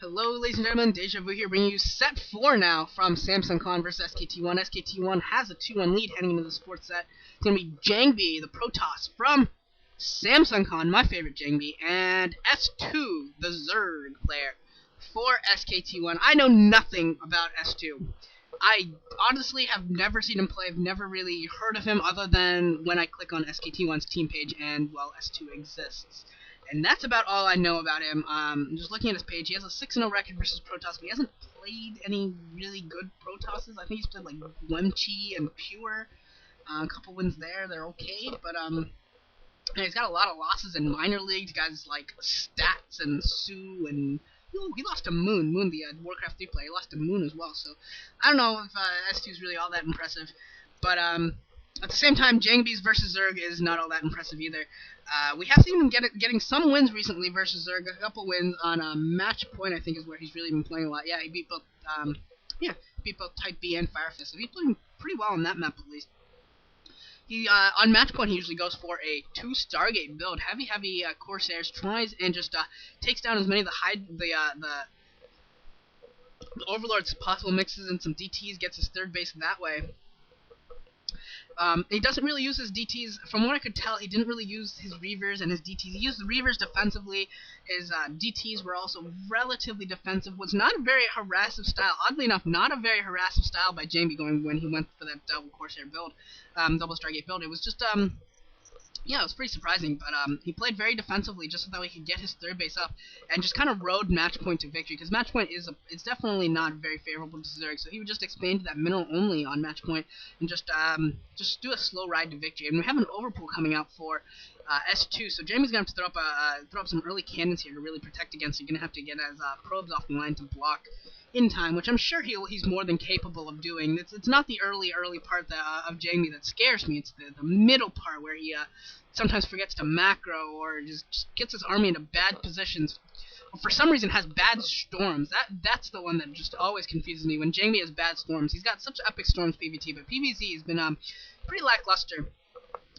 Hello, ladies and gentlemen, Deja Vu here, bringing you set 4 now from Samsung Con versus SKT1. SKT1 has a 2-1 lead heading into this fourth set. It's going to be Jangbi, the Protoss from Samsung Con, my favorite Jangbi, and S2, the Zerg player for SKT1. I know nothing about S2. I honestly have never seen him play. I've never really heard of him other than when I click on SKT1's team page and, well, S2 exists. And that's about all I know about him. Just looking at his page, he has a 6-0 record versus Protoss, but he hasn't played any really good Protosses. I think he's played like Wemchi and Pure. A couple wins there, they're okay, but and he's got a lot of losses in minor leagues. Guys like Stats and Sue and he lost to Moon, the Warcraft 3 player. He lost to Moon as well. So I don't know if S2 is really all that impressive, but at the same time, Jangbi's versus Zerg is not all that impressive either. We have seen him getting some wins recently versus Zerg. A couple wins on Match Point, I think, is where he's really been playing a lot. Yeah, he beat both Type B and Firefist, so he's playing pretty well on that map at least. He on Match Point he usually goes for a 2 Stargate build, heavy Corsairs, tries and just takes down as many of the Overlords as possible, mixes in some DTs, gets his third base that way. He doesn't really use his DTs. From what I could tell, he didn't really use his Reavers and his DTs. He used the Reavers defensively. His DTs were also relatively defensive. Was not a very harassive style. Oddly enough, not a very harassive style by Jangbi when he went for that double Corsair build, double Stargate build. It was just yeah, it was pretty surprising, but he played very defensively just so that he could get his third base up and just kind of rode Match Point to victory, because Match Point it's definitely not very favorable to Zerg, so he would just expand to that mineral only on Match Point and just do a slow ride to victory. And we have an overpool coming out for S2, so Jamie's gonna have to throw up some early cannons here to really protect against. You're gonna have to get his probes off the line to block in time, which I'm sure he's more than capable of doing. It's not the early part of Jangbi that scares me. It's the middle part where he sometimes forgets to macro or just gets his army into bad positions. Or for some reason has bad storms. That's the one that just always confuses me when Jangbi has bad storms. He's got such epic storms PvT, but PvZ has been pretty lackluster,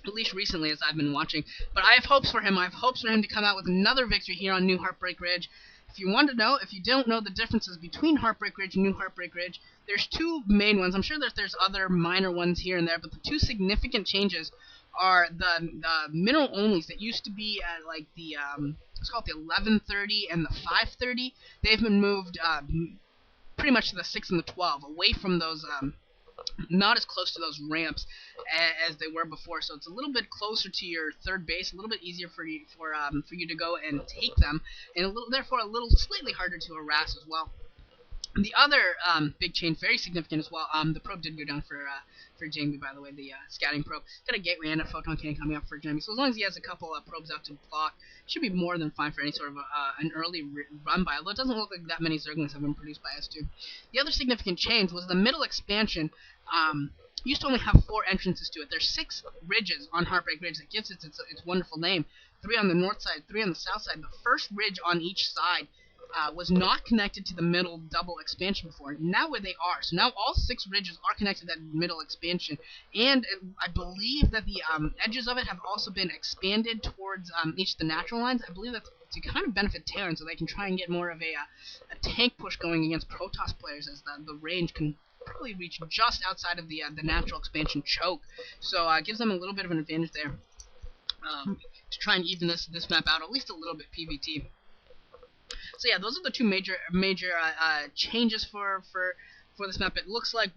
at least recently as I've been watching. But I have hopes for him. I have hopes for him to come out with another victory here on New Heartbreak Ridge. If you don't know the differences between Heartbreak Ridge and New Heartbreak Ridge, there's two main ones. I'm sure that there's other minor ones here and there, but the two significant changes are the mineral onlys that used to be at like the let's call it the 1130 and the 530. They've been moved pretty much to the 6 and the 12, away from those not as close to those ramps as they were before, so it's a little bit closer to your third base, a little bit easier for you to go and take them, and therefore a little slightly harder to harass as well. The other big change, very significant as well. The probe did go down for Jangbi, by the way, the scouting probe. Got a gateway and a photon cannon coming up for Jangbi, so as long as he has a couple probes out to block, should be more than fine for any sort of an early run by, although it doesn't look like that many Zerglings have been produced by S2. The other significant change was the middle expansion. Used to only have 4 entrances to it. There's 6 ridges on Heartbreak Ridge that gives it its wonderful name. 3 on the north side, 3 on the south side. The first ridge on each side was not connected to the middle double expansion before. Now where they are. So now all 6 ridges are connected to that middle expansion. And I believe that the edges of it have also been expanded towards each of the natural lines. I believe that's to kind of benefit Terran, so they can try and get more of a tank push going against Protoss players, as the range can probably reach just outside of the natural expansion choke. So it gives them a little bit of an advantage there to try and even this map out, at least a little bit PvT. So yeah, those are the two major changes for this map. It looks like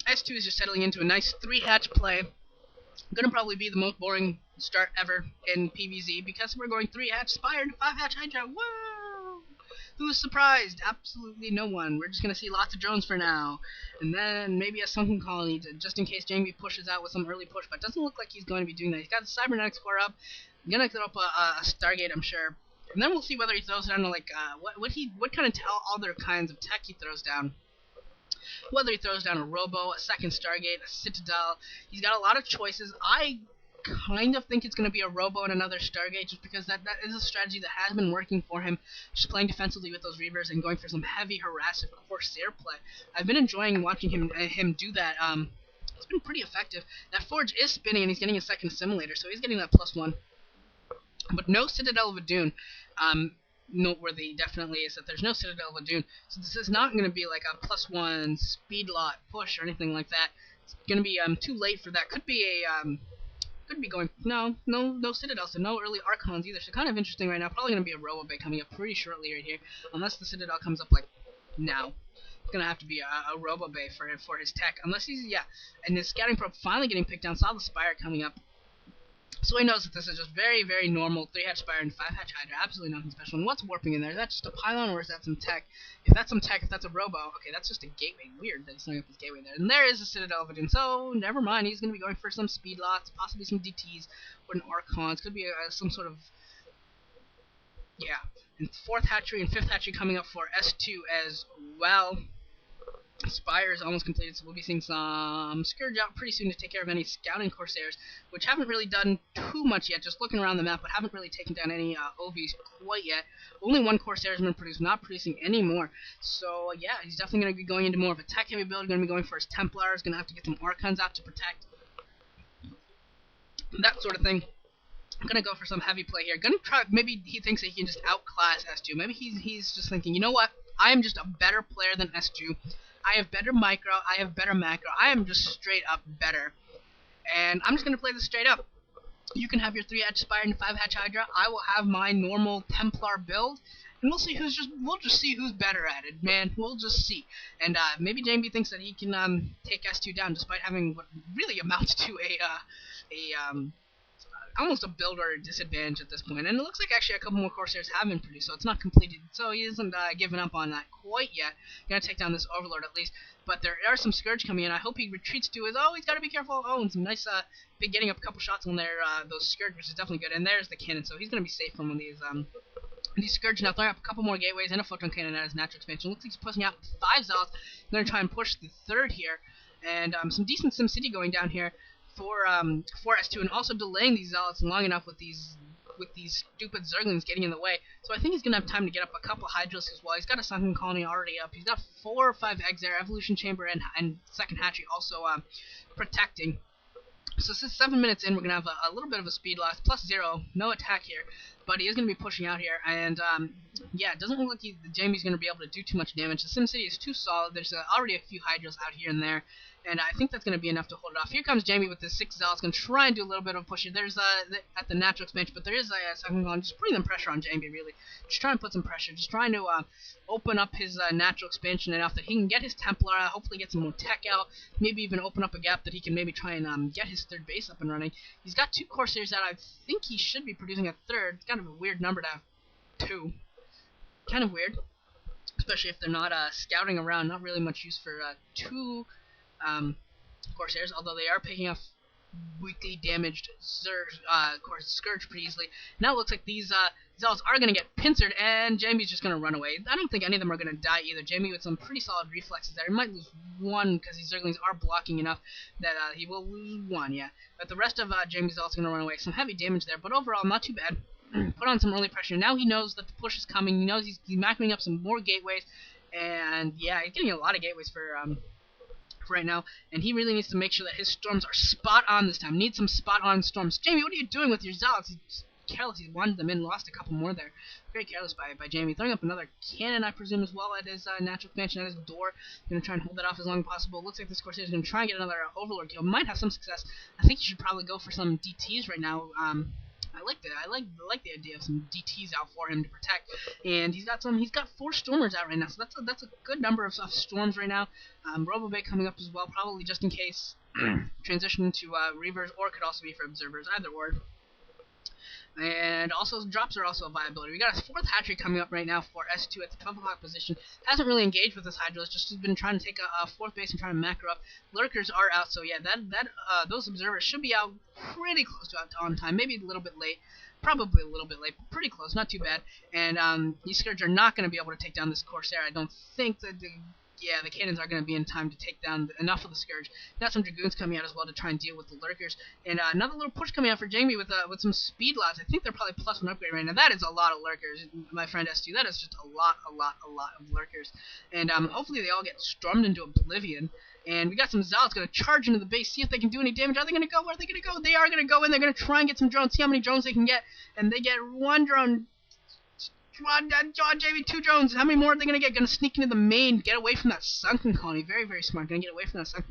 S2 is just settling into a nice 3-hatch play. Gonna probably be the most boring start ever in PvZ, because we're going 3-hatch Spire to 5-hatch Hydra. Whoa! Who's surprised? Absolutely no one. We're just gonna see lots of drones for now, and then maybe a sunken colony just in case Jangbi pushes out with some early push. But it doesn't look like he's going to be doing that. He's got the cybernetics core up. Gonna throw up a Stargate, I'm sure. And then we'll see whether he throws down like what kind of other kinds of tech he throws down. Whether he throws down a Robo, a second Stargate, a Citadel. He's got a lot of choices. I kind of think it's going to be a Robo and another Stargate, just because that is a strategy that has been working for him, just playing defensively with those Reavers and going for some heavy harassive Corsair play. I've been enjoying watching him do that. It's been pretty effective. That Forge is spinning and he's getting a second Assimilator, so he's getting that +1. But no Citadel of Adun. noteworthy definitely is that there's no Citadel of Ladun, so this is not going to be like a +1 speed lot push or anything like that. It's going to be too late for that. Could be a could be going no Citadel, so no early Archons either. So kind of interesting right now. Probably going to be a Robo Bay coming up pretty shortly right here, unless the Citadel comes up like now. It's gonna have to be a Robo Bay for his tech, unless he's and his scouting probe finally getting picked down. Saw the Spire coming up. So he knows that this is just very, very normal 3-hatch Spire and 5-hatch Hydra, absolutely nothing special. And what's warping in there? Is that just a pylon or is that some tech? If that's some tech, if that's a Robo, okay, that's just a gateway. Weird that he's throwing up his gateway there. And there is a Citadel of Ladun, so never mind. He's going to be going for some speed lots, possibly some DTs, or an Archons. Could be some sort of, and 4th hatchery and 5th hatchery coming up for S2 as well. Spire is almost completed, so we'll be seeing some Scourge out pretty soon to take care of any scouting Corsairs, which haven't really done too much yet, just looking around the map, but haven't really taken down any OVs quite yet. Only one Corsair has been produced, not producing any more. So, yeah, he's definitely going to be going into more of a tech-heavy build, going to be going for his Templars, going to have to get some Archons out to protect. That sort of thing. I'm going to go for some heavy play here. Going to try, maybe he thinks that he can just outclass S2. Maybe he's just thinking, you know what, I am just a better player than S2. I have better micro, I have better macro, I am just straight up better. And I'm just going to play this straight up. You can have your 3-hatch Spire and 5-hatch Hydra, I will have my normal Templar build, and we'll just see who's better at it, man, we'll just see. And maybe Jangbi thinks that he can take S2 down despite having what really amounts to almost a builder disadvantage at this point. And it looks like actually a couple more Corsairs have been produced, so it's not completed. So he isn't giving up on that quite yet. Gonna take down this Overlord at least. But there are some Scourge coming in. I hope he retreats to his, he's got to be careful. Oh, and some nice, big getting up a couple shots on there, those Scourge, which is definitely good. And there's the cannon, so he's gonna be safe from one of these Scourge. Now throwing up a couple more gateways and a photon cannon at his natural expansion. Looks like he's pushing out 5 Zealots. Gonna try and push the 3rd here. And some decent SimCity going down here for S2, and also delaying these Zealots long enough with these stupid Zerglings getting in the way. So I think he's gonna have time to get up a couple Hydras as well. He's got a Sunken Colony already up. He's got 4 or 5 eggs there, Evolution Chamber and 2nd hatchery also protecting. So since 7 minutes in, we're gonna have a little bit of a speed loss, +0, no attack here, but he is gonna be pushing out here, and it doesn't look like Jangbi's gonna be able to do too much damage. The SimCity is too solid. There's already a few Hydras out here and there. And I think that's going to be enough to hold it off. Here comes Jangbi with the 6 Zealots. Going to try and do a little bit of pushing. There's at the natural expansion, but there is a second column. Just putting them pressure on Jangbi, really. Just trying to put some pressure. Just trying to open up his natural expansion enough that he can get his Templar out, hopefully get some more tech out, maybe even open up a gap that he can maybe try and get his 3rd base up and running. He's got 2 Corsairs out. I think he should be producing a 3rd. It's kind of a weird number to have 2. Kind of weird, especially if they're not scouting around. Not really much use for 2 Corsairs, although they are picking up weakly damaged Scourge pretty easily. Now it looks like these Zealots are going to get pincered, and Jangbi's just going to run away. I don't think any of them are going to die either. Jangbi with some pretty solid reflexes there. He might lose 1 because these Zerglings are blocking enough that he will lose 1, yeah. But the rest of Jangbi's also going to run away. Some heavy damage there, but overall not too bad. Put on some early pressure. Now he knows that the push is coming. He knows he's macroing up some more gateways, and yeah, he's getting a lot of gateways for right now, and he really needs to make sure that his storms are spot on this time. Needs some spot on storms. Jangbi, what are you doing with your Zealots? He's careless. He wanted them in, lost a couple more there. Very careless by Jangbi. Throwing up another cannon, I presume, as well at his natural expansion at his door. Going to try and hold that off as long as possible. Looks like this Corsair is going to try and get another Overlord kill. Might have some success. I think he should probably go for some DTs right now. I like the idea of some DTs out for him to protect, and he's got 4 Stormers out right now, so that's a good number of Storms right now. Robo Bay coming up as well, probably just in case transition to Reavers, or could also be for Observers, either or. And also, drops are also a viability. We got a 4th hatchery coming up right now for S2 at the 12 o'clock position. Hasn't really engaged with this Hydra, just has been trying to take a 4th base and trying to macro up. Lurkers are out, so yeah, those Observers should be out pretty close to on time, maybe a little bit late. Probably a little bit late, but pretty close, not too bad. And these Scourge are not going to be able to take down this Corsair. I don't think that the cannons are going to be in time to take down enough of the Scourge. Got some Dragoons coming out as well to try and deal with the Lurkers. And another little push coming out for Jangbi with some speed lots. I think they're probably +1 upgrade right now. That is a lot of Lurkers, my friend S2. That is just a lot of Lurkers. And hopefully they all get stormed into oblivion. And we got some Zealots going to charge into the base, see if they can do any damage. Are they going to go? Where are they going to go? They are going to go in. They're going to try and get some drones, see how many drones they can get. And they get 1 drone. John, Jamie, 2 drones. How many more are they gonna get? Gonna sneak into the main, get away from that sunken colony. Very, very smart. Gonna get away from that sunken